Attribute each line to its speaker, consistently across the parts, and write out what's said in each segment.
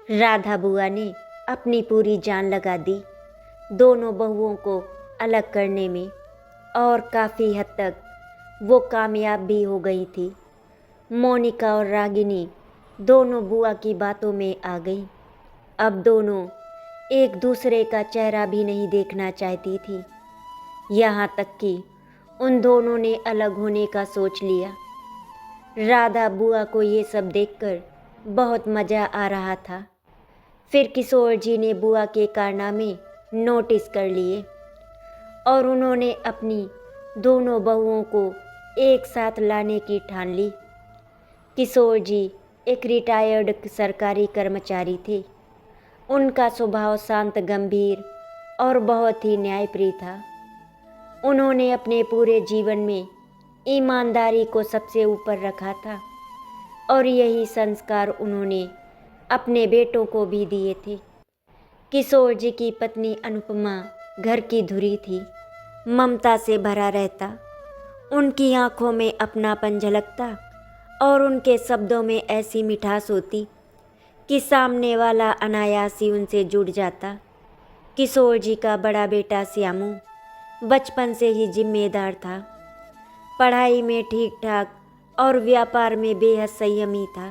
Speaker 1: राधा बुआ ने अपनी पूरी जान लगा दी दोनों बहुओं को अलग करने में और काफ़ी हद तक वो कामयाब भी हो गई थी। मोनिका और रागिनी दोनों बुआ की बातों में आ गई। अब दोनों एक दूसरे का चेहरा भी नहीं देखना चाहती थी। यहाँ तक कि उन दोनों ने अलग होने का सोच लिया। राधा बुआ को ये सब देखकर बहुत मज़ा आ रहा था। फिर किशोर जी ने बुआ के कारनामे नोटिस कर लिए और उन्होंने अपनी दोनों बहुओं को एक साथ लाने की ठान ली। किशोर जी एक रिटायर्ड सरकारी कर्मचारी थे। उनका स्वभाव शांत, गंभीर और बहुत ही न्यायप्रिय था। उन्होंने अपने पूरे जीवन में ईमानदारी को सबसे ऊपर रखा था और यही संस्कार उन्होंने अपने बेटों को भी दिए थे। किशोर जी की पत्नी अनुपमा घर की धुरी थी। ममता से भरा रहता, उनकी आंखों में अपनापन झलकता और उनके शब्दों में ऐसी मिठास होती कि सामने वाला अनायास ही उनसे जुड़ जाता। किशोर जी का बड़ा बेटा श्यामू बचपन से ही जिम्मेदार था। पढ़ाई में ठीक ठाक और व्यापार में बेहद संयमी था।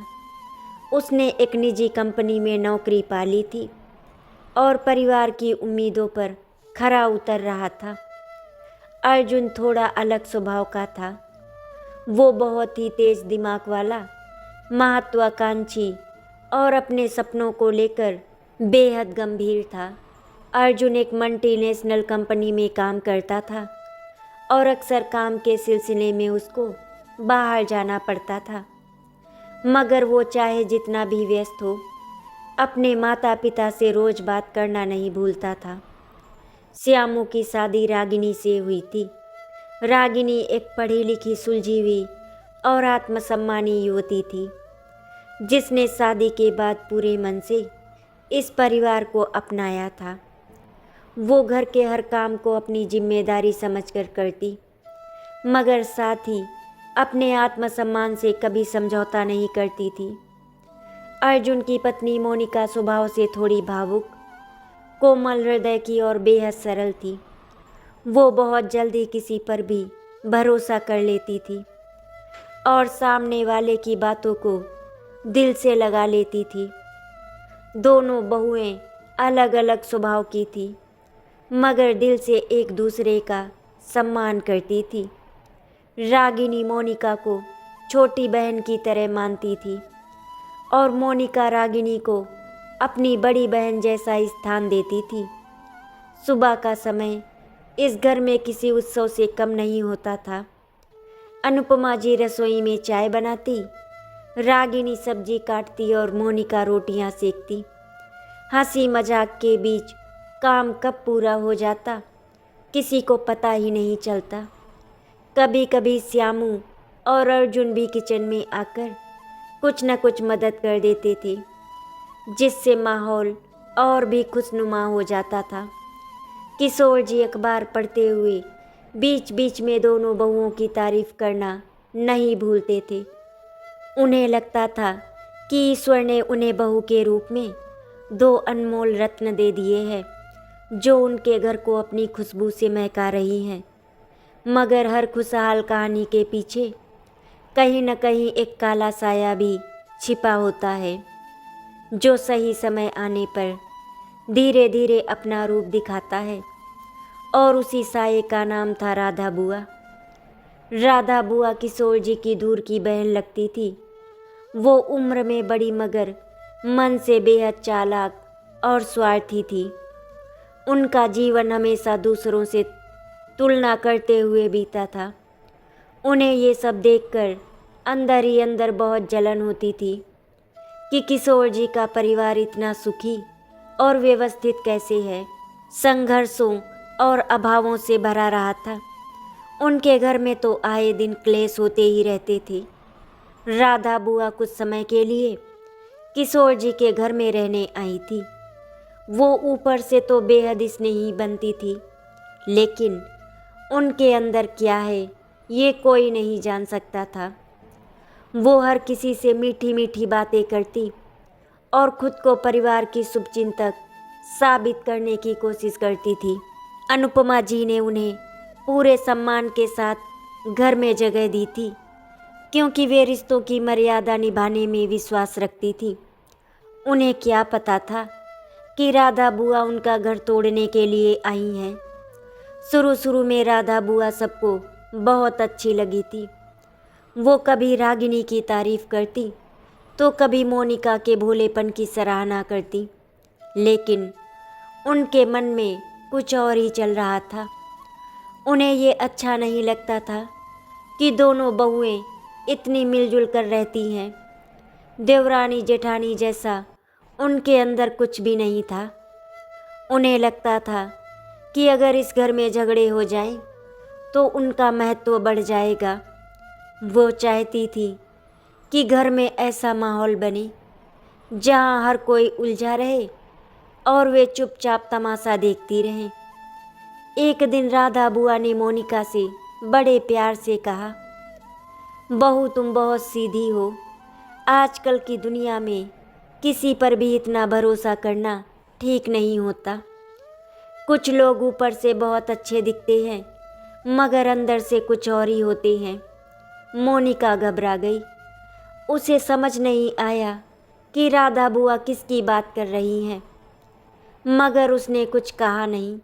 Speaker 1: उसने एक निजी कंपनी में नौकरी पा ली थी और परिवार की उम्मीदों पर खरा उतर रहा था। अर्जुन थोड़ा अलग स्वभाव का था। वो बहुत ही तेज दिमाग वाला, महत्वाकांक्षी और अपने सपनों को लेकर बेहद गंभीर था। अर्जुन एक मल्टीनेशनल कंपनी में काम करता था और अक्सर काम के सिलसिले में उसको बाहर जाना पड़ता था। मगर वो चाहे जितना भी व्यस्त हो, अपने माता पिता से रोज़ बात करना नहीं भूलता था। श्यामू की शादी रागिनी से हुई थी। रागिनी एक पढ़ी लिखी, सुलझी हुई और आत्मसम्मानी युवती थी, जिसने शादी के बाद पूरे मन से इस परिवार को अपनाया था। वो घर के हर काम को अपनी जिम्मेदारी समझकर करती, मगर साथ ही अपने आत्मसम्मान से कभी समझौता नहीं करती थी। अर्जुन की पत्नी मोनिका स्वभाव से थोड़ी भावुक, कोमल हृदय की और बेहद सरल थी। वो बहुत जल्दी किसी पर भी भरोसा कर लेती थी और सामने वाले की बातों को दिल से लगा लेती थी। दोनों बहुएं अलग अलग स्वभाव की थी, मगर दिल से एक दूसरे का सम्मान करती थी। रागिनी मोनिका को छोटी बहन की तरह मानती थी और मोनिका रागिनी को अपनी बड़ी बहन जैसा स्थान देती थी। सुबह का समय इस घर में किसी उत्सव से कम नहीं होता था। अनुपमा जी रसोई में चाय बनाती, रागिनी सब्जी काटती और मोनिका रोटियां सेकती। हंसी मजाक के बीच काम कब पूरा हो जाता किसी को पता ही नहीं चलता। कभी कभी श्यामू और अर्जुन भी किचन में आकर कुछ न कुछ मदद कर देते थे, जिससे माहौल और भी खुशनुमा हो जाता था। किशोर जी अखबार पढ़ते हुए बीच बीच में दोनों बहुओं की तारीफ करना नहीं भूलते थे। उन्हें लगता था कि ईश्वर ने उन्हें बहू के रूप में दो अनमोल रत्न दे दिए हैं, जो उनके घर को अपनी खुशबू से महका रही हैं। मगर हर खुशहाल कहानी के पीछे कहीं न कहीं एक काला साया भी छिपा होता है, जो सही समय आने पर धीरे धीरे अपना रूप दिखाता है। और उसी साये का नाम था राधा बुआ। राधा बुआ किशोर जी की दूर की बहन लगती थी। वो उम्र में बड़ी मगर मन से बेहद चालाक और स्वार्थी थी। उनका जीवन हमेशा दूसरों से तुलना करते हुए बीता था। उन्हें ये सब देखकर अंदर ही अंदर बहुत जलन होती थी कि किशोर जी का परिवार इतना सुखी और व्यवस्थित कैसे है। संघर्षों और अभावों से भरा रहा था। उनके घर में तो आए दिन क्लेश होते ही रहते थे। राधा बुआ कुछ समय के लिए किशोर जी के घर में रहने आई थी। वो ऊपर से तो बेहद स्नेही बनती थी, लेकिन उनके अंदर क्या है ये कोई नहीं जान सकता था। वो हर किसी से मीठी मीठी बातें करती और खुद को परिवार की शुभचिंतक साबित करने की कोशिश करती थी। अनुपमा जी ने उन्हें पूरे सम्मान के साथ घर में जगह दी थी, क्योंकि वे रिश्तों की मर्यादा निभाने में विश्वास रखती थी। उन्हें क्या पता था कि राधा बुआ उनका घर तोड़ने के लिए आई हैं। शुरू शुरू में राधा बुआ सबको बहुत अच्छी लगी थी। वो कभी रागिनी की तारीफ करती तो कभी मोनिका के भोलेपन की सराहना करती, लेकिन उनके मन में कुछ और ही चल रहा था। उन्हें ये अच्छा नहीं लगता था कि दोनों बहुएं इतनी मिलजुल कर रहती हैं। देवरानी जेठानी जैसा उनके अंदर कुछ भी नहीं था। उन्हें लगता था कि अगर इस घर में झगड़े हो जाएं तो उनका महत्व बढ़ जाएगा। वो चाहती थी कि घर में ऐसा माहौल बने जहां हर कोई उलझा रहे और वे चुपचाप तमाशा देखती रहें। एक दिन राधा बुआ ने मोनिका से बड़े प्यार से कहा, बहू तुम बहुत सीधी हो। आजकल की दुनिया में किसी पर भी इतना भरोसा करना ठीक नहीं होता। कुछ लोग ऊपर से बहुत अच्छे दिखते हैं मगर अंदर से कुछ और ही होते हैं। मोनिका घबरा गई। उसे समझ नहीं आया कि राधा बुआ किसकी बात कर रही हैं, मगर उसने कुछ कहा नहीं।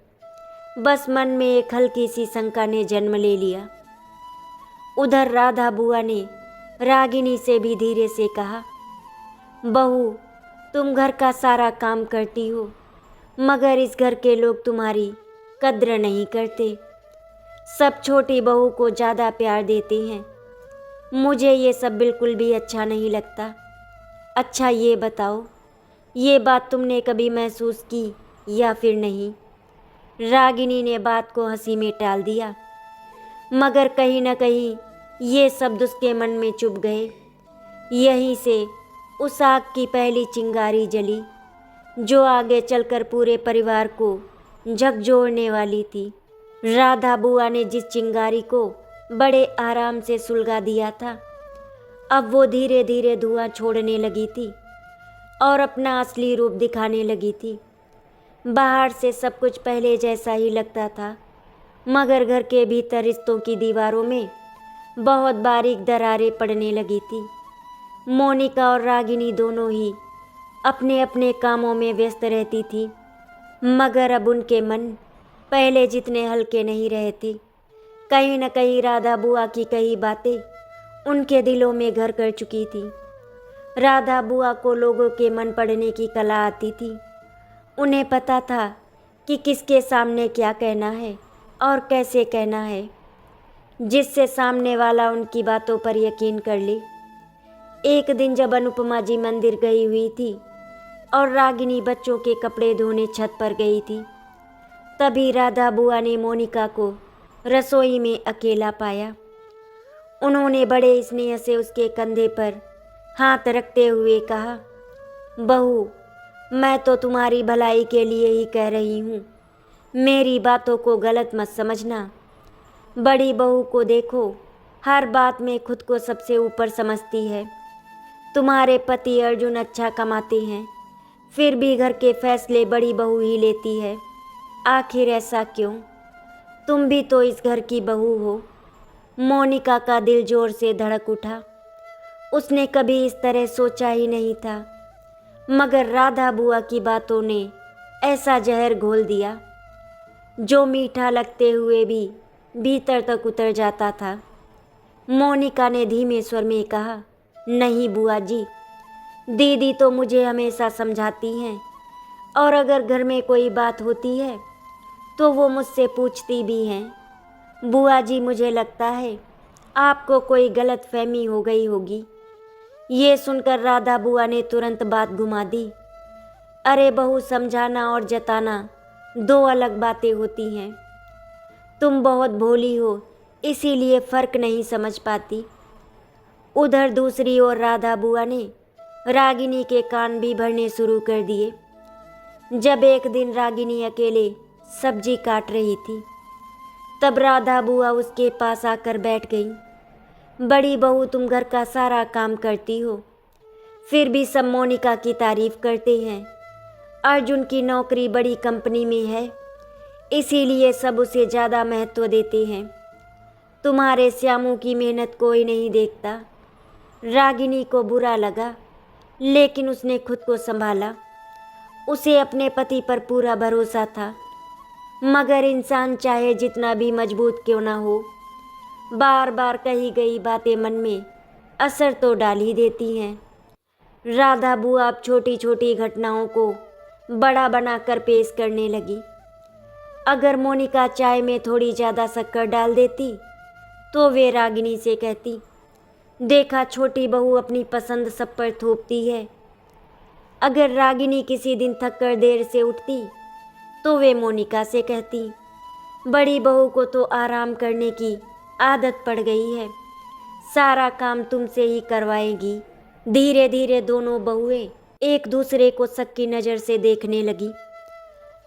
Speaker 1: बस मन में एक हल्की सी शंका ने जन्म ले लिया। उधर राधा बुआ ने रागिनी से भी धीरे से कहा, बहू तुम घर का सारा काम करती हो मगर इस घर के लोग तुम्हारी कद्र नहीं करते। सब छोटी बहू को ज़्यादा प्यार देते हैं। मुझे ये सब बिल्कुल भी अच्छा नहीं लगता। अच्छा ये बताओ, ये बात तुमने कभी महसूस की या फिर नहीं? रागिनी ने बात को हंसी में टाल दिया, मगर कहीं न कहीं ये शब्द उसके मन में चुभ गए। यहीं से उस आग की पहली चिंगारी जली जो आगे चलकर पूरे परिवार को झकझोरने वाली थी। राधा बुआ ने जिस चिंगारी को बड़े आराम से सुलगा दिया था, अब वो धीरे धीरे धुआं छोड़ने लगी थी और अपना असली रूप दिखाने लगी थी। बाहर से सब कुछ पहले जैसा ही लगता था, मगर घर के भीतर रिश्तों की दीवारों में बहुत बारीक दरारें पड़ने लगी थी। मोनिका और रागिनी दोनों ही अपने अपने कामों में व्यस्त रहती थी, मगर अब उनके मन पहले जितने हल्के नहीं रहते। कहीं न कहीं राधा बुआ की कई बातें उनके दिलों में घर कर चुकी थी। राधा बुआ को लोगों के मन पढ़ने की कला आती थी। उन्हें पता था कि किसके सामने क्या कहना है और कैसे कहना है, जिससे सामने वाला उनकी बातों पर यकीन कर ले। एक दिन जब अनुपमा जी मंदिर गई हुई थी और रागिनी बच्चों के कपड़े धोने छत पर गई थी, तभी राधा बुआ ने मोनिका को रसोई में अकेला पाया। उन्होंने बड़े स्नेह से उसके कंधे पर हाथ रखते हुए कहा, बहू मैं तो तुम्हारी भलाई के लिए ही कह रही हूँ, मेरी बातों को गलत मत समझना। बड़ी बहू को देखो, हर बात में खुद को सबसे ऊपर समझती है। तुम्हारे पति अर्जुन अच्छा कमाते हैं, फिर भी घर के फैसले बड़ी बहू ही लेती है। आखिर ऐसा क्यों? तुम भी तो इस घर की बहू हो। मोनिका का दिल जोर से धड़क उठा। उसने कभी इस तरह सोचा ही नहीं था, मगर राधा बुआ की बातों ने ऐसा जहर घोल दिया जो मीठा लगते हुए भी भीतर तक उतर जाता था। मोनिका ने धीमे स्वर में कहा, नहीं बुआ जी, दीदी तो मुझे हमेशा समझाती हैं और अगर घर में कोई बात होती है तो वो मुझसे पूछती भी हैं। बुआ जी मुझे लगता है आपको कोई गलत फहमी हो गई होगी। ये सुनकर राधा बुआ ने तुरंत बात घुमा दी। अरे बहू, समझाना और जताना दो अलग बातें होती हैं। तुम बहुत भोली हो, इसीलिए फ़र्क नहीं समझ पाती। उधर दूसरी ओर राधा बुआ ने रागिनी के कान भी भरने शुरू कर दिए। जब एक दिन रागिनी अकेले सब्जी काट रही थी, तब राधा बुआ उसके पास आकर बैठ गई। बड़ी बहू तुम घर का सारा काम करती हो, फिर भी सब मोनिका की तारीफ करते हैं। अर्जुन की नौकरी बड़ी कंपनी में है, इसीलिए सब उसे ज़्यादा महत्व देते हैं। तुम्हारे श्यामू की मेहनत कोई नहीं देखता। रागिनी को बुरा लगा, लेकिन उसने खुद को संभाला। उसे अपने पति पर पूरा भरोसा था, मगर इंसान चाहे जितना भी मजबूत क्यों ना हो, बार बार कही गई बातें मन में असर तो डाल ही देती हैं। राधा बुआ अब छोटी छोटी घटनाओं को बड़ा बनाकर पेश करने लगी। अगर मोनिका चाय में थोड़ी ज़्यादा शक्कर डाल देती तो वे रागिनी से कहती, देखा छोटी बहू अपनी पसंद सब पर थोपती है। अगर रागिनी किसी दिन थक कर देर से उठती तो वे मोनिका से कहती, बड़ी बहू को तो आराम करने की आदत पड़ गई है, सारा काम तुमसे ही करवाएगी। धीरे धीरे दोनों बहुएं एक दूसरे को शक की नज़र से देखने लगी।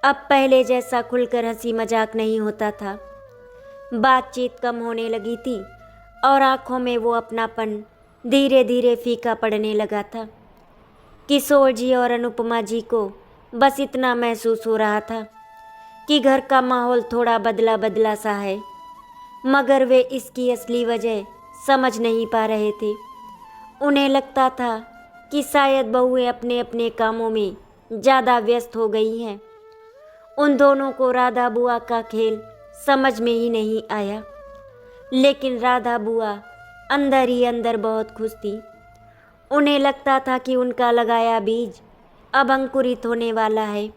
Speaker 1: अब पहले जैसा खुलकर हंसी मजाक नहीं होता था। बातचीत कम होने लगी थी और आंखों में वो अपनापन धीरे धीरे फीका पड़ने लगा था। किशोर जी और अनुपमा जी को बस इतना महसूस हो रहा था कि घर का माहौल थोड़ा बदला बदला सा है, मगर वे इसकी असली वजह समझ नहीं पा रहे थे। उन्हें लगता था कि शायद बहुएं अपने अपने कामों में ज़्यादा व्यस्त हो गई हैं। उन दोनों को राधा बुआ का खेल समझ में ही नहीं आया, लेकिन राधा बुआ अंदर ही अंदर बहुत खुश थी। उन्हें लगता था कि उनका लगाया बीज अब अंकुरित होने वाला है।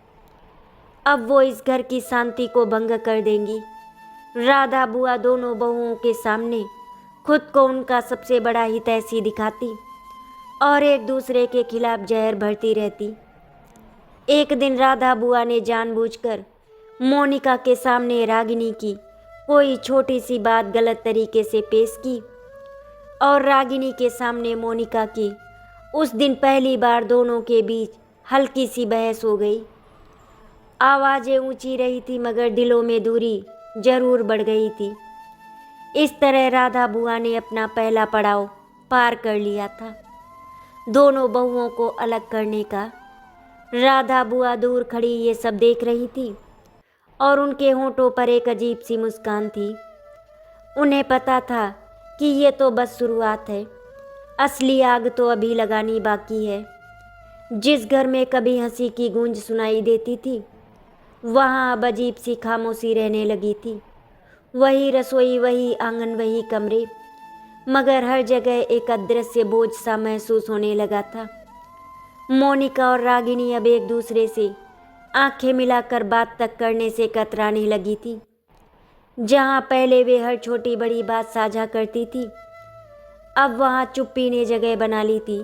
Speaker 1: अब वो इस घर की शांति को भंग कर देंगी। राधा बुआ दोनों बहुओं के सामने खुद को उनका सबसे बड़ा हितैषी दिखाती और एक दूसरे के खिलाफ जहर भरती रहती। एक दिन राधा बुआ ने जानबूझकर मोनिका के सामने रागिनी की कोई छोटी सी बात गलत तरीके से पेश की और रागिनी के सामने मोनिका की उस दिन पहली बार दोनों के बीच हल्की सी बहस हो गई। आवाज़ें ऊंची रही थी, मगर दिलों में दूरी जरूर बढ़ गई थी। इस तरह राधा बुआ ने अपना पहला पड़ाव पार कर लिया था, दोनों बहुओं को अलग करने का। राधा बुआ दूर खड़ी ये सब देख रही थी और उनके होंठों पर एक अजीब सी मुस्कान थी। उन्हें पता था कि ये तो बस शुरुआत है, असली आग तो अभी लगानी बाकी है। जिस घर में कभी हंसी की गूंज सुनाई देती थी, वहाँ अब अजीब सी खामोशी रहने लगी थी। वही रसोई, वही आंगन, वही कमरे, मगर हर जगह एक अदृश्य बोझ सा महसूस होने लगा था। मोनिका और रागिनी अब एक दूसरे से आंखें मिलाकर बात तक करने से कतराने लगी थी। जहाँ पहले वे हर छोटी बड़ी बात साझा करती थी, अब वहाँ चुप्पी ने जगह बना ली थी।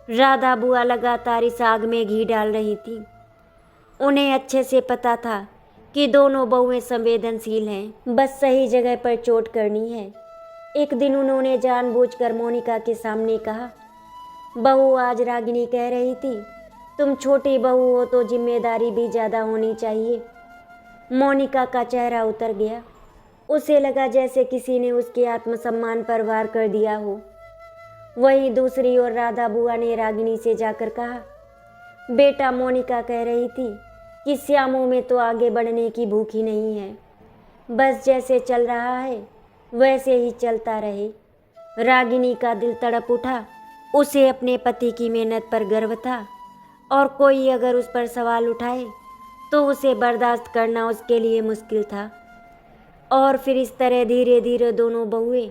Speaker 1: राधा बुआ लगातार इस आग में घी डाल रही थी। उन्हें अच्छे से पता था कि दोनों बहुएं संवेदनशील हैं, बस सही जगह पर चोट करनी है। एक दिन उन्होंने जानबूझकर मोनिका के सामने कहा, बहू आज रागिनी कह रही थी तुम छोटी बहू हो तो जिम्मेदारी भी ज़्यादा होनी चाहिए। मोनिका का चेहरा उतर गया। उसे लगा जैसे किसी ने उसके आत्मसम्मान पर वार कर दिया हो। वहीं दूसरी ओर राधा बुआ ने रागिनी से जाकर कहा, बेटा मोनिका कह रही थी कि श्यामू में तो आगे बढ़ने की भूख ही नहीं है, बस जैसे चल रहा है वैसे ही चलता रहे। रागिनी का दिल तड़प उठा। उसे अपने पति की मेहनत पर गर्व था और कोई अगर उस पर सवाल उठाए तो उसे बर्दाश्त करना उसके लिए मुश्किल था। और फिर इस तरह धीरे धीरे दोनों बहुएं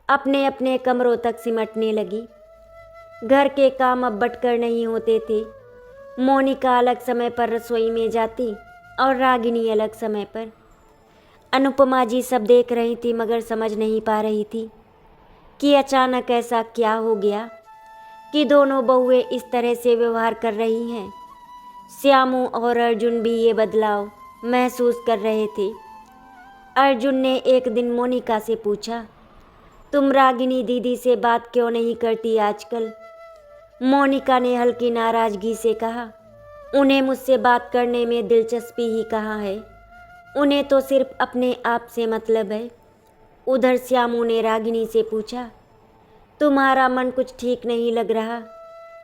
Speaker 1: अपने अपने कमरों तक सिमटने लगी। घर के काम अब बंटकर नहीं होते थे। मोनिका अलग समय पर रसोई में जाती और रागिनी अलग समय पर। अनुपमा जी सब देख रही थी, मगर समझ नहीं पा रही थी कि अचानक ऐसा क्या हो गया कि दोनों बहुएं इस तरह से व्यवहार कर रही हैं। श्यामू और अर्जुन भी ये बदलाव महसूस कर रहे थे। अर्जुन ने एक दिन मोनिका से पूछा, तुम रागिनी दीदी से बात क्यों नहीं करती आजकल? मोनिका ने हल्की नाराजगी से कहा, उन्हें मुझसे बात करने में दिलचस्पी ही कहाँ है, उन्हें तो सिर्फ अपने आप से मतलब है। उधर श्यामू ने रागिनी से पूछा, तुम्हारा मन कुछ ठीक नहीं लग रहा?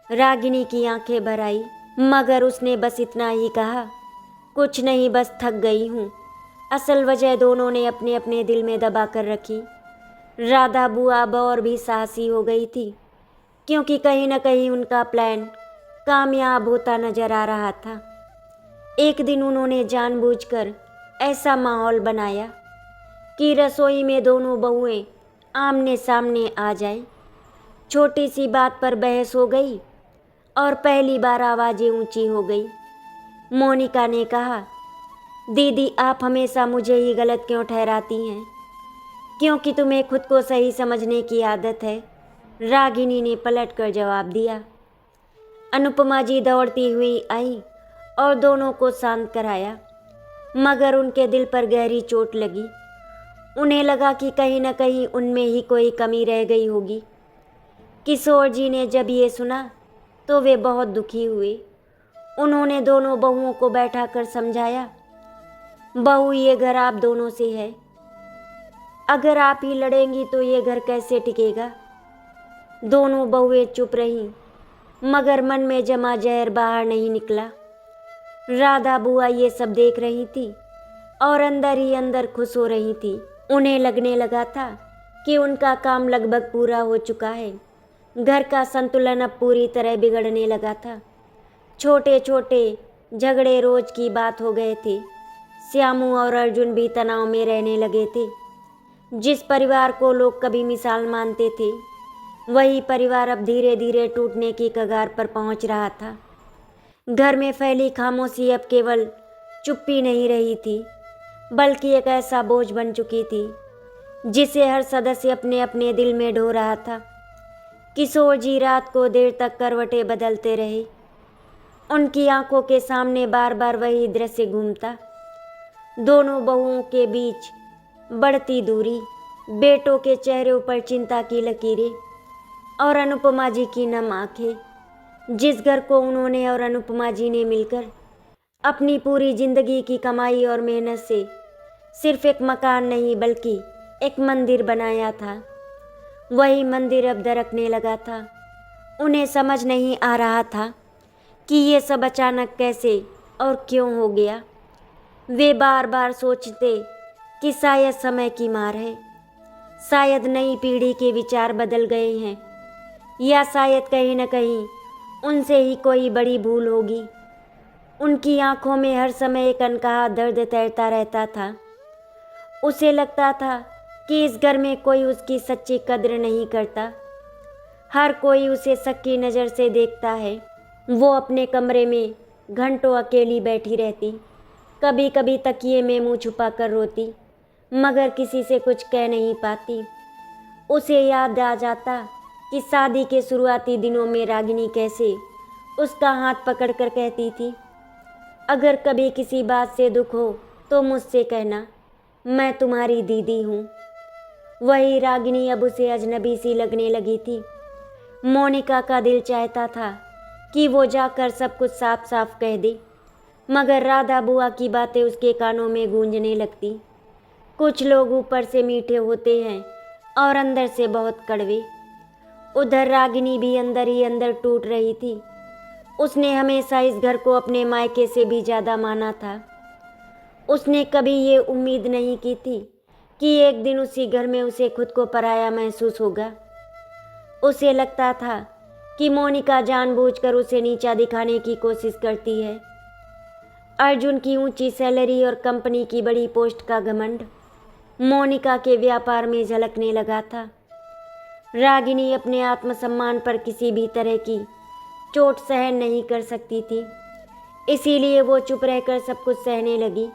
Speaker 1: रागिनी की आंखें भर आई, मगर उसने बस इतना ही कहा, कुछ नहीं, बस थक गई हूँ। असल वजह दोनों ने अपने अपने दिल में दबा कर रखी। राधा बुआ अब और भी साहसी हो गई थी, क्योंकि कहीं न कहीं उनका प्लान कामयाब होता नजर आ रहा था। एक दिन उन्होंने जानबूझकर ऐसा माहौल बनाया कि रसोई में दोनों बहुएं आमने सामने आ जाएं। छोटी सी बात पर बहस हो गई और पहली बार आवाज़ें ऊंची हो गई। मोनिका ने कहा, दीदी आप हमेशा मुझे ही गलत क्यों ठहराती हैं? क्योंकि तुम्हें खुद को सही समझने की आदत है, रागिनी ने पलट कर जवाब दिया। अनुपमा जी दौड़ती हुई आई और दोनों को शांत कराया, मगर उनके दिल पर गहरी चोट लगी। उन्हें लगा कि कहीं न कहीं उनमें ही कोई कमी रह गई होगी। किशोर जी ने जब ये सुना तो वे बहुत दुखी हुए। उन्होंने दोनों बहुओं को बैठा कर समझाया, बहू ये घर आप दोनों से है, अगर आप ही लड़ेंगी तो ये घर कैसे टिकेगा? दोनों बहुएं चुप रहीं, मगर मन में जमा जहर बाहर नहीं निकला। राधा बुआ ये सब देख रही थी और अंदर ही अंदर खुश हो रही थी। उन्हें लगने लगा था कि उनका काम लगभग पूरा हो चुका है। घर का संतुलन अब पूरी तरह बिगड़ने लगा था। छोटे छोटे झगड़े रोज की बात हो गए थे। श्यामू और अर्जुन भी तनाव में रहने लगे थे। जिस परिवार को लोग कभी मिसाल मानते थे, वही परिवार अब धीरे धीरे टूटने की कगार पर पहुंच रहा था। घर में फैली खामोशी अब केवल चुप्पी नहीं रही थी, बल्कि एक ऐसा बोझ बन चुकी थी जिसे हर सदस्य अपने अपने दिल में ढो रहा था। किशोर जी रात को देर तक करवटें बदलते रहे। उनकी आंखों के सामने बार बार वही दृश्य घूमता। दोनों बहुओं के बीच बढ़ती दूरी, बेटों के चेहरों पर चिंता की लकीरें और अनुपमा जी की नम आंखें। जिस घर को उन्होंने और अनुपमा जी ने मिलकर अपनी पूरी जिंदगी की कमाई और मेहनत से सिर्फ एक मकान नहीं बल्कि एक मंदिर बनाया था, वही मंदिर अब दरकने लगा था। उन्हें समझ नहीं आ रहा था कि ये सब अचानक कैसे और क्यों हो गया। वे बार बार सोचते कि शायद समय की मार है, शायद नई पीढ़ी के विचार बदल गए हैं, या शायद कहीं न कहीं उनसे ही कोई बड़ी भूल होगी। उनकी आंखों में हर समय एक अनकहा दर्द तैरता रहता था। उसे लगता था कि इस घर में कोई उसकी सच्ची कद्र नहीं करता। हर कोई उसे शक की नज़र से देखता है। वो अपने कमरे में घंटों अकेली बैठी रहती, कभी कभी तकिए में मुंह छुपा कर रोती, मगर किसी से कुछ कह नहीं पाती। उसे याद आ जाता कि शादी के शुरुआती दिनों में रागिनी कैसे उसका हाथ पकड़कर कहती थी, अगर कभी किसी बात से दुख हो तो मुझसे कहना, मैं तुम्हारी दीदी हूँ। वही रागिनी अब उसे अजनबी सी लगने लगी थी। मोनिका का दिल चाहता था कि वो जाकर सब कुछ साफ साफ कह दे, मगर राधा बुआ की बातें उसके कानों में गूंजने लगती। कुछ लोग ऊपर से मीठे होते हैं और अंदर से बहुत कड़वे। उधर रागिनी भी अंदर ही अंदर टूट रही थी। उसने हमेशा इस घर को अपने मायके से भी ज़्यादा माना था। उसने कभी ये उम्मीद नहीं की थी कि एक दिन उसी घर में उसे खुद को पराया महसूस होगा। उसे लगता था कि मोनिका जानबूझकर उसे नीचा दिखाने की कोशिश करती है। अर्जुन की ऊंची सैलरी और कंपनी की बड़ी पोस्ट का घमंड मोनिका के व्यापार में झलकने लगा था। रागिनी अपने आत्मसम्मान पर किसी भी तरह की चोट सहन नहीं कर सकती थी, इसीलिए वो चुप रहकर सब कुछ सहने लगी।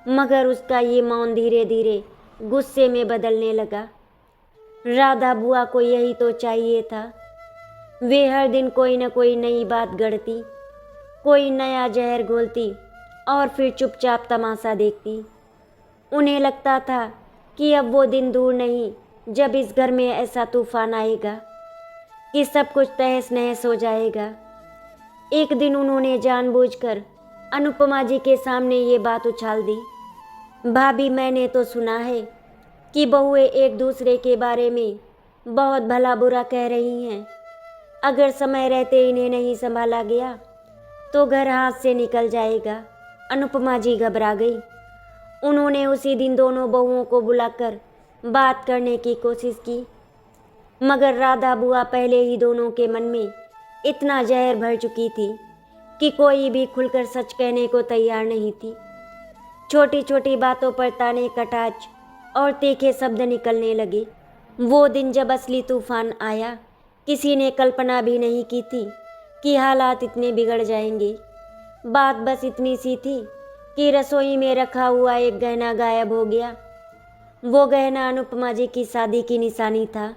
Speaker 1: मगर उसका ये मौन धीरे धीरे गुस्से में बदलने लगा। राधा बुआ को यही तो चाहिए था। वे हर दिन कोई न कोई नई बात गढ़ती, कोई नया जहर घोलती और फिर चुपचाप तमाशा देखती। उन्हें लगता था कि अब वो दिन दूर नहीं जब इस घर में ऐसा तूफान आएगा कि सब कुछ तहस नहस हो जाएगा। एक दिन उन्होंने जानबूझकर अनुपमा जी के सामने ये बात उछाल दी, भाभी मैंने तो सुना है कि बहुएं एक दूसरे के बारे में बहुत भला बुरा कह रही हैं। अगर समय रहते इन्हें नहीं संभाला गया तो घर हाथ से निकल जाएगा। अनुपमा जी घबरा गई। उन्होंने उसी दिन दोनों बहुओं को बुलाकर बात करने की कोशिश की, मगर राधा बुआ पहले ही दोनों के मन में इतना जहर भर चुकी थी कि कोई भी खुलकर सच कहने को तैयार नहीं थी। छोटी छोटी बातों पर ताने कटाच और तीखे शब्द निकलने लगे। वो दिन जब असली तूफान आया, किसी ने कल्पना भी नहीं की थी कि हालात इतने बिगड़ जाएंगे। बात बस इतनी सी थी कि रसोई में रखा हुआ एक गहना गायब हो गया। वो गहना अनुपमा जी की शादी की निशानी था,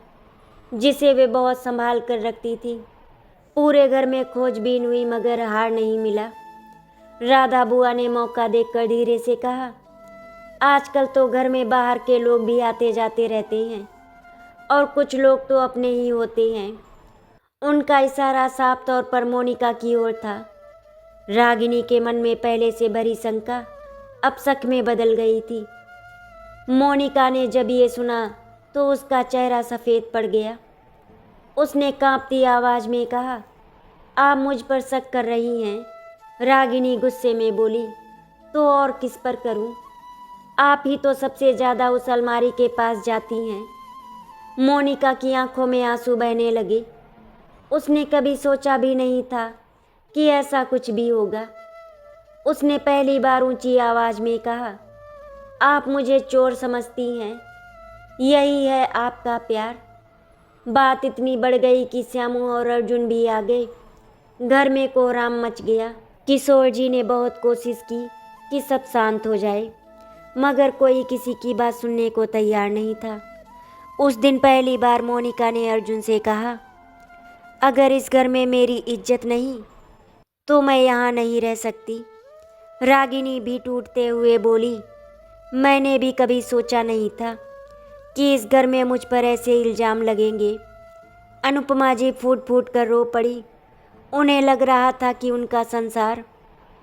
Speaker 1: जिसे वे बहुत संभाल कर रखती थी। पूरे घर में खोजबीन हुई मगर हार नहीं मिला। राधा बुआ ने मौका देखकर धीरे से कहा, आजकल तो घर में बाहर के लोग भी आते जाते रहते हैं और कुछ लोग तो अपने ही होते हैं। उनका इशारा साफ तौर पर मोनिका की ओर था। रागिनी के मन में पहले से भरी शंका अब शक में बदल गई थी। मोनिका ने जब ये सुना तो उसका चेहरा सफ़ेद पड़ गया। उसने कांपती आवाज़ में कहा, आप मुझ पर शक कर रही हैं? रागिनी गुस्से में बोली, तो और किस पर करूं? आप ही तो सबसे ज़्यादा उस अलमारी के पास जाती हैं। मोनिका की आंखों में आंसू बहने लगे। उसने कभी सोचा भी नहीं था कि ऐसा कुछ भी होगा। उसने पहली बार ऊंची आवाज़ में कहा, आप मुझे चोर समझती हैं? यही है आपका प्यार? बात इतनी बढ़ गई कि श्यामू और अर्जुन भी आ गए। घर में कोहराम मच गया। किशोर जी ने बहुत कोशिश की कि सब शांत हो जाए, मगर कोई किसी की बात सुनने को तैयार नहीं था। उस दिन पहली बार मोनिका ने अर्जुन से कहा, अगर इस घर में मेरी इज्जत नहीं तो मैं यहाँ नहीं रह सकती। रागिनी भी टूटते हुए बोली, मैंने भी कभी सोचा नहीं था कि इस घर में मुझ पर ऐसे इल्ज़ाम लगेंगे। अनुपमा जी फूट फूट कर रो पड़ी। उन्हें लग रहा था कि उनका संसार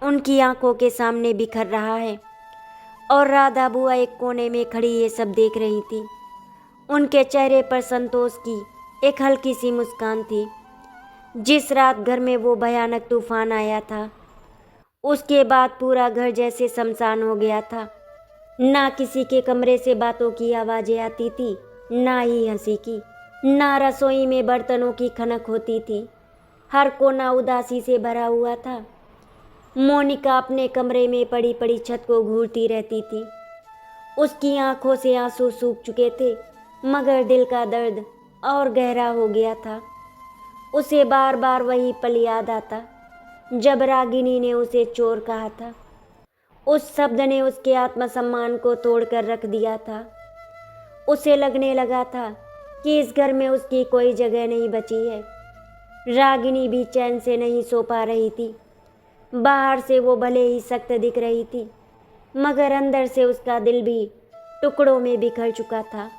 Speaker 1: उनकी आंखों के सामने बिखर रहा है और राधा बुआ एक कोने में खड़ी ये सब देख रही थी। उनके चेहरे पर संतोष की एक हल्की सी मुस्कान थी। जिस रात घर में वो भयानक तूफान आया था, उसके बाद पूरा घर जैसे शमशान हो गया था। ना किसी के कमरे से बातों की आवाज़ें आती थी, ना ही हंसी की। ना रसोई में बर्तनों की खनक होती थी। हर कोना उदासी से भरा हुआ था। मोनिका अपने कमरे में पड़ी पड़ी छत को घूरती रहती थी। उसकी आंखों से आंसू सूख चुके थे, मगर दिल का दर्द और गहरा हो गया था। उसे बार बार वही पल याद आता जब रागिनी ने उसे चोर कहा था। उस शब्द ने उसके आत्मसम्मान को तोड़कर रख दिया था। उसे लगने लगा था कि इस घर में उसकी कोई जगह नहीं बची है। रागिनी भी चैन से नहीं सो पा रही थी। बाहर से वो भले ही सख्त दिख रही थी, मगर अंदर से उसका दिल भी टुकड़ों में बिखर चुका था।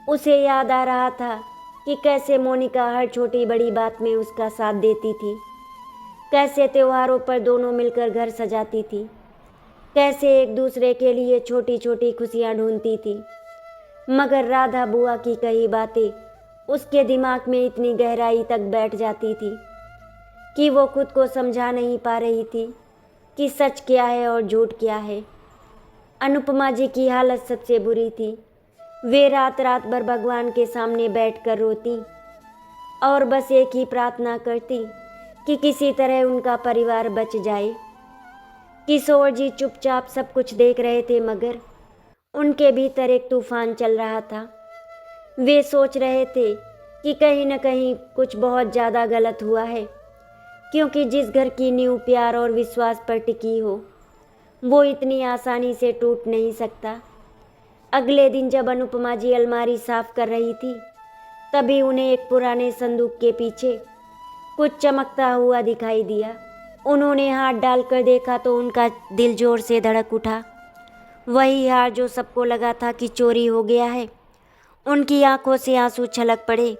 Speaker 1: उसे याद आ रहा था कि कैसे मोनिका हर छोटी बड़ी बात में उसका साथ देती थी, कैसे त्योहारों पर दोनों मिलकर घर सजाती थी, कैसे एक दूसरे के लिए छोटी छोटी खुशियाँ ढूंढती थी। मगर राधा बुआ की कही बातें उसके दिमाग में इतनी गहराई तक बैठ जाती थी कि वो खुद को समझा नहीं पा रही थी कि सच क्या है और झूठ क्या है। अनुपमा जी की हालत सबसे बुरी थी। वे रात रात भर भगवान के सामने बैठकर रोती और बस एक ही प्रार्थना करती कि किसी तरह उनका परिवार बच जाए। किशोर जी चुपचाप सब कुछ देख रहे थे, मगर उनके भीतर एक तूफान चल रहा था। वे सोच रहे थे कि कहीं न कहीं कुछ बहुत ज़्यादा गलत हुआ है, क्योंकि जिस घर की नींव प्यार और विश्वास पर टिकी हो, वो इतनी आसानी से टूट नहीं सकता। अगले दिन जब अनुपमा जी अलमारी साफ कर रही थी, तभी उन्हें एक पुराने संदूक के पीछे कुछ चमकता हुआ दिखाई दिया। उन्होंने हाथ डालकर देखा तो उनका दिल जोर से धड़क उठा। वही हार जो सबको लगा था कि चोरी हो गया है। उनकी आंखों से आंसू छलक पड़े।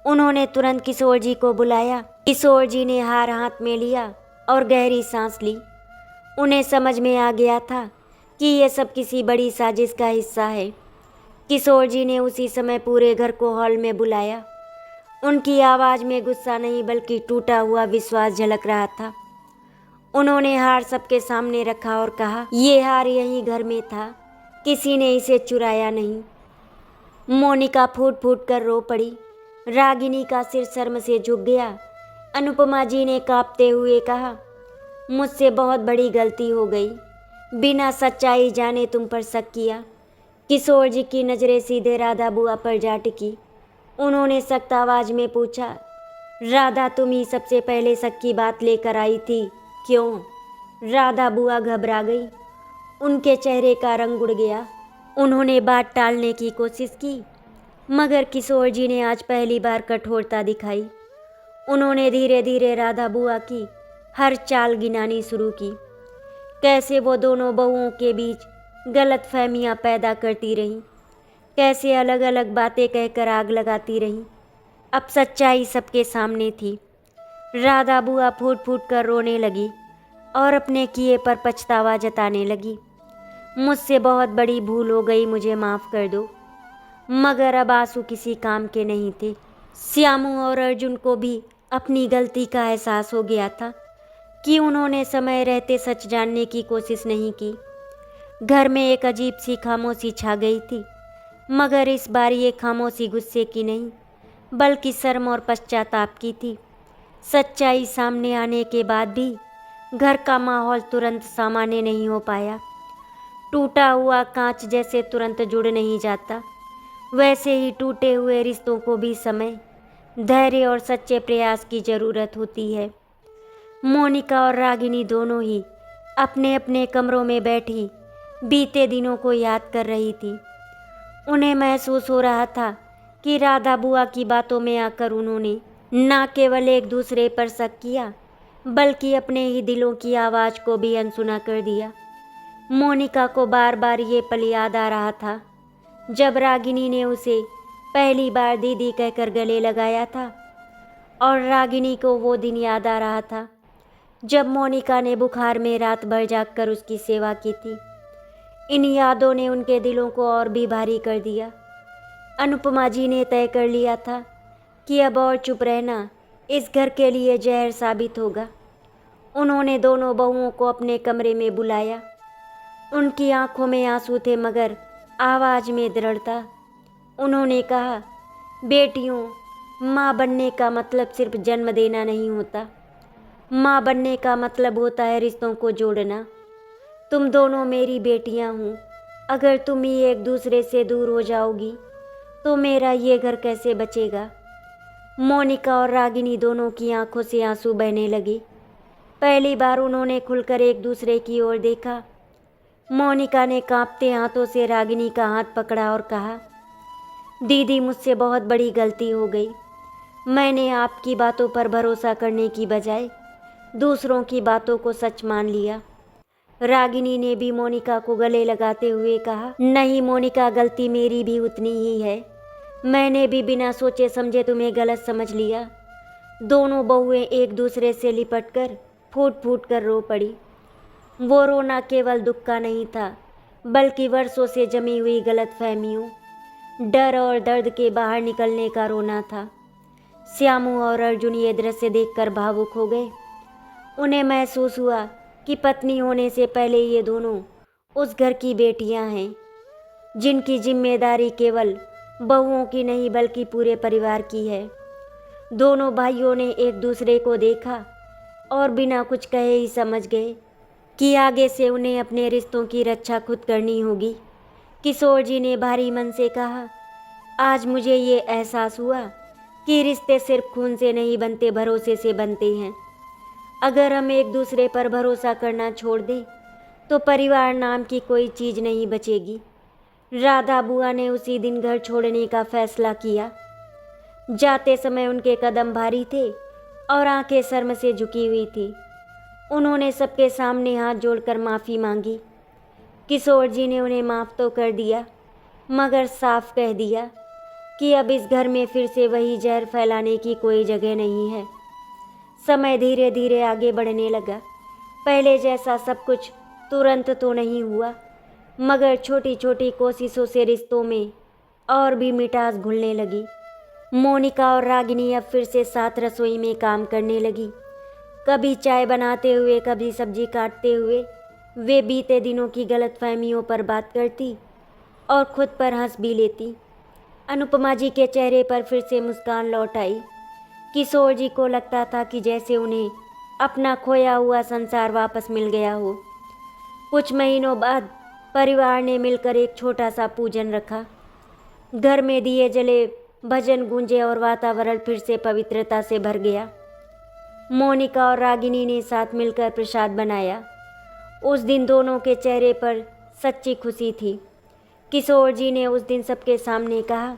Speaker 1: उन्होंने तुरंत किशोर जी को बुलाया। किशोर जी ने हार हाथ में लिया और गहरी सांस ली। उन्हें समझ में आ गया था कि ये सब किसी बड़ी साजिश का हिस्सा है। किशोर जी ने उसी समय पूरे घर को हॉल में बुलाया उनकी आवाज़ में गुस्सा नहीं बल्कि टूटा हुआ विश्वास झलक रहा था। उन्होंने हार सबके सामने रखा और कहा, ये हार यहीं घर में था, किसी ने इसे चुराया नहीं। मोनिका फूट फूट कर रो पड़ी। रागिनी का सिर शर्म से झुक गया। अनुपमा जी ने कांपते हुए कहा, मुझसे बहुत बड़ी गलती हो गई, बिना सच्चाई जाने तुम पर शक किया। किशोर जी की नज़रें सीधे राधा बुआ पर जा टिकी। उन्होंने सख्त आवाज़ में पूछा, राधा तुम ही सबसे पहले शक की बात लेकर आई थी, क्यों? राधा बुआ घबरा गई। उनके चेहरे का रंग उड़ गया। उन्होंने बात टालने की कोशिश की, मगर किशोर जी ने आज पहली बार कठोरता दिखाई। उन्होंने धीरे धीरे राधा बुआ की हर चाल गिनानी शुरू की। कैसे वो दोनों बहुओं के बीच गलत फहमियाँ पैदा करती रहीं, कैसे अलग अलग बातें कहकर आग लगाती रहीं। अब सच्चाई सबके सामने थी। राधा बुआ फूट फूट कर रोने लगी और अपने किए पर पछतावा जताने लगी। मुझसे बहुत बड़ी भूल हो गई, मुझे माफ़ कर दो। मगर अब आंसू किसी काम के नहीं थे। श्यामू और अर्जुन को भी अपनी गलती का एहसास हो गया था कि उन्होंने समय रहते सच जानने की कोशिश नहीं की। घर में एक अजीब सी खामोशी छा गई थी, मगर इस बार ये खामोशी गुस्से की नहीं बल्कि शर्म और पश्चाताप की थी। सच्चाई सामने आने के बाद भी घर का माहौल तुरंत सामान्य नहीं हो पाया। टूटा हुआ कांच जैसे तुरंत जुड़ नहीं जाता, वैसे ही टूटे हुए रिश्तों को भी समय, धैर्य और सच्चे प्रयास की ज़रूरत होती है। मोनिका और रागिनी दोनों ही अपने अपने कमरों में बैठी बीते दिनों को याद कर रही थी। उन्हें महसूस हो रहा था कि राधा बुआ की बातों में आकर उन्होंने न केवल एक दूसरे पर शक किया बल्कि अपने ही दिलों की आवाज़ को भी अनसुना कर दिया। मोनिका को बार बार ये पल याद आ रहा था जब रागिनी ने उसे पहली बार दीदी कहकर गले लगाया था, और रागिनी को वो दिन याद आ रहा था जब मोनिका ने बुखार में रात भर जागकर उसकी सेवा की थी। इन यादों ने उनके दिलों को और भी भारी कर दिया। अनुपमा जी ने तय कर लिया था कि अब और चुप रहना इस घर के लिए जहर साबित होगा। उन्होंने दोनों बहुओं को अपने कमरे में बुलाया। उनकी आंखों में आंसू थे मगर आवाज़ में दृढ़ता। उन्होंने कहा, बेटियों, माँ बनने का मतलब सिर्फ जन्म देना नहीं होता। माँ बनने का मतलब होता है रिश्तों को जोड़ना। तुम दोनों मेरी बेटियाँ हो। अगर तुम ही एक दूसरे से दूर हो जाओगी तो मेरा ये घर कैसे बचेगा। मोनिका और रागिनी दोनों की आंखों से आंसू बहने लगे। पहली बार उन्होंने खुलकर एक दूसरे की ओर देखा। मोनिका ने कांपते हाथों से रागिनी का हाथ पकड़ा और कहा, दीदी, मुझसे बहुत बड़ी गलती हो गई। मैंने आपकी बातों पर भरोसा करने की बजाय दूसरों की बातों को सच मान लिया। रागिनी ने भी मोनिका को गले लगाते हुए कहा, नहीं मोनिका, गलती मेरी भी उतनी ही है। मैंने भी बिना सोचे समझे तुम्हें गलत समझ लिया। दोनों बहुएं एक दूसरे से लिपटकर फूट फूट कर रो पड़ी। वो रोना केवल दुख का नहीं था बल्कि वर्षों से जमी हुई गलतफहमियों, डर और दर्द के बाहर निकलने का रोना था। श्यामू और अर्जुन ये दृश्य देखकर भावुक हो गए। उन्हें महसूस हुआ कि पत्नी होने से पहले ये दोनों उस घर की बेटियां हैं जिनकी जिम्मेदारी केवल बहुओं की नहीं बल्कि पूरे परिवार की है। दोनों भाइयों ने एक दूसरे को देखा और बिना कुछ कहे ही समझ गए कि आगे से उन्हें अपने रिश्तों की रक्षा खुद करनी होगी। किशोर जी ने भारी मन से कहा, आज मुझे ये एहसास हुआ कि रिश्ते सिर्फ खून से नहीं बनते, भरोसे से बनते हैं। अगर हम एक दूसरे पर भरोसा करना छोड़ दें तो परिवार नाम की कोई चीज़ नहीं बचेगी। राधा बुआ ने उसी दिन घर छोड़ने का फैसला किया। जाते समय उनके कदम भारी थे और आंखें शर्म से झुकी हुई थी। उन्होंने सबके सामने हाथ जोड़कर माफ़ी मांगी। किशोर जी ने उन्हें माफ़ तो कर दिया मगर साफ कह दिया कि अब इस घर में फिर से वही जहर फैलाने की कोई जगह नहीं है। समय धीरे धीरे आगे बढ़ने लगा। पहले जैसा सब कुछ तुरंत तो नहीं हुआ मगर छोटी छोटी कोशिशों से रिश्तों में और भी मिठास घुलने लगी। मोनिका और रागिनी अब फिर से साथ रसोई में काम करने लगी। कभी चाय बनाते हुए, कभी सब्जी काटते हुए वे बीते दिनों की गलतफहमियों पर बात करती और खुद पर हंस भी लेती। अनुपमा जी के चेहरे पर फिर से मुस्कान लौट आई। किशोर जी को लगता था कि जैसे उन्हें अपना खोया हुआ संसार वापस मिल गया हो। कुछ महीनों बाद परिवार ने मिलकर एक छोटा सा पूजन रखा। घर में दिए जले, भजन गूंजे और वातावरण फिर से पवित्रता से भर गया। मोनिका और रागिनी ने साथ मिलकर प्रसाद बनाया। उस दिन दोनों के चेहरे पर सच्ची खुशी थी। किशोर जी ने उस दिन सबके सामने कहा,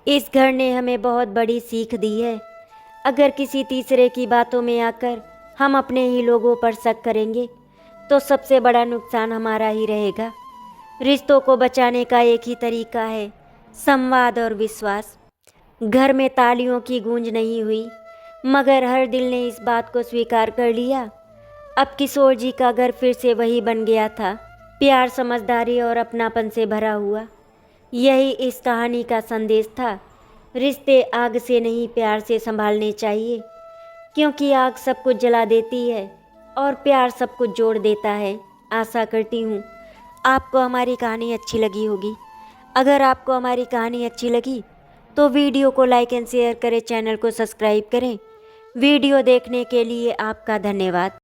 Speaker 1: इस घर ने हमें बहुत बड़ी सीख दी है। अगर किसी तीसरे की बातों में आकर हम अपने ही लोगों पर शक करेंगे तो सबसे बड़ा नुकसान हमारा ही रहेगा। रिश्तों को बचाने का एक ही तरीका है, संवाद और विश्वास। घर में तालियों की गूंज नहीं हुई, मगर हर दिल ने इस बात को स्वीकार कर लिया। अब किशोर जी का घर फिर से वही बन गया था, प्यार, समझदारी और अपनापन से भरा हुआ। यही इस कहानी का संदेश था। रिश्ते आग से नहीं, प्यार से संभालने चाहिए, क्योंकि आग सब कुछ जला देती है और प्यार सब कुछ जोड़ देता है। आशा करती हूँ आपको हमारी कहानी अच्छी लगी होगी। अगर आपको हमारी कहानी अच्छी लगी तो वीडियो को लाइक एंड शेयर करें, चैनल को सब्सक्राइब करें। वीडियो देखने के लिए आपका धन्यवाद।